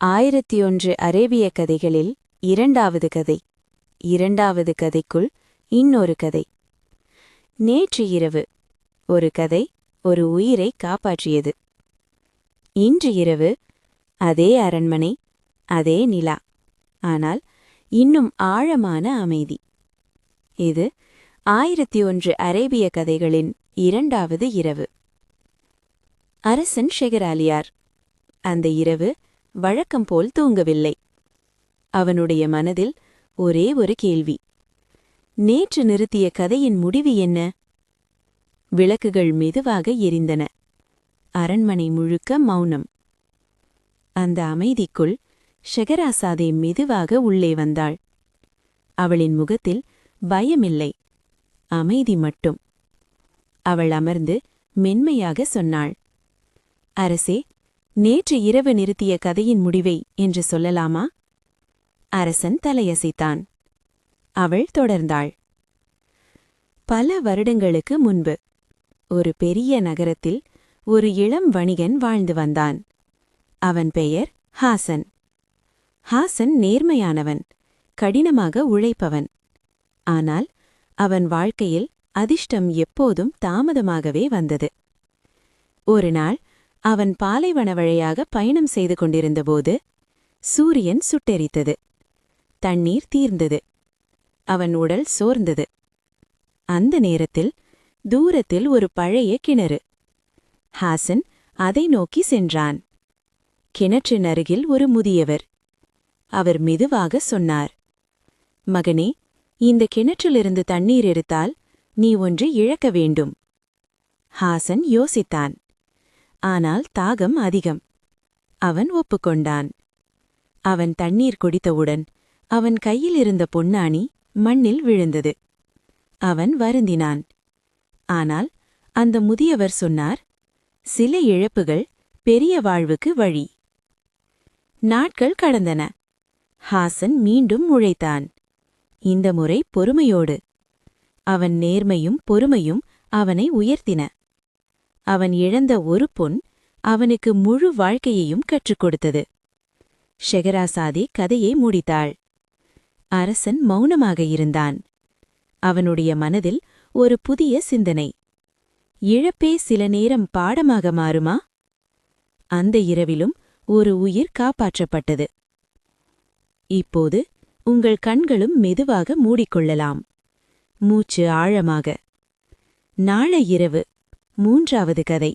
1001 அரேபிய கதைகளில் இரண்டாவது கதை. இரண்டாவது கதைக்குள் இன்னொரு கதை. நேற்று இரவு ஒரு கதை ஒரு உயிரை காப்பாற்றியது. இன்று இரவு அதே அரண்மனை, அதே நிலா, ஆனால் இன்னும் ஆழமான அமைதி. இது 1001 அரேபிய கதைகளின் இரண்டாவது இரவு. அரசன் ஷெகராலியார் அந்த இரவு வழக்கம் போல் தூங்கவில்லை. அவனுடைய மனதில் ஒரே ஒரு கேள்வி. நேற்று நிறுத்திய கதையின் முடிவு என்ன? விளக்குகள் மெதுவாக எரிந்தன. அரண்மனை முழுக்க மௌனம். அந்த அமைதிக்குள் ஷெகராசாதே மெதுவாக உள்ளே வந்தாள். அவளின் முகத்தில் பயமில்லை, அமைதி மட்டும். அவள் அமர்ந்து மென்மையாக சொன்னாள், அரசே, நேற்று இரவு நிறுத்திய கதையின் முடிவை என்று சொல்லலாமா? அரசன் தலையசைத்தான். அவள் தொடர்ந்தாள். பல வருடங்களுக்கு முன்பு ஒரு பெரிய நகரத்தில் ஒரு இளம் வணிகன் வாழ்ந்து வந்தான். அவன் பெயர் ஹாசன். ஹாசன் நேர்மையானவன், கடினமாக உழைப்பவன். ஆனால் அவன் வாழ்க்கையில் அதிர்ஷ்டம் எப்போதும் தாமதமாகவே வந்தது. ஒரு நாள் அவன் பாலைவன வழியாக பயணம் செய்து கொண்டிருந்தபோது சூரியன் சுட்டெரித்தது. தண்ணீர் தீர்ந்தது. அவன் உடல் சோர்ந்தது. அந்த நேரத்தில் தூரத்தில் ஒரு பழைய கிணறு. ஹாசன் அதை நோக்கி சென்றான். கிணற்றின் அருகில் ஒரு முதியவர். அவர் மெதுவாக சொன்னார், மகனே, இந்த கிணற்றிலிருந்து தண்ணீர் எடுத்தால் நீ ஒன்று இழக்க வேண்டும். ஹாசன் யோசித்தான். ஆனால் தாகம் அதிகம். அவன் ஒப்புக்கொண்டான். அவன் தண்ணீர் குடித்தவுடன் அவன் கையில் இருந்த பொன்னாணி மண்ணில் விழுந்தது. அவன் வருந்தினான். ஆனால் அந்த முதியவர் சொன்னார், சில இழப்புகள் பெரிய வாழ்வுக்கு வழி. நாட்கள் கடந்தன. ஹாசன் மீண்டும் உழைத்தான். இந்த முறை பொறுமையோடு. அவன் நேர்மையும் பொறுமையும் அவனை உயர்த்தின. அவன் இழந்த ஒரு பொன் அவனுக்கு முழு வாழ்க்கையையும் கற்றுக் கொடுத்தது. ஷெகராசாதே கதையை முடித்தாள். அரசன் மௌனமாக இருந்தான். அவனுடைய மனதில் ஒரு புதிய சிந்தனை. இழப்பே சில நேரம் பாடமாக மாறுமா? அந்த இரவிலும் ஒரு உயிர் காப்பாற்றப்பட்டது. இப்போது உங்கள் கண்களும் மெதுவாக மூடிக்கொள்ளலாம். மூச்சு ஆழமாக. நாளை இரவு மூன்றாவது கதை.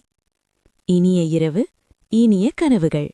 இனிய இரவு, இனிய கனவுகள்.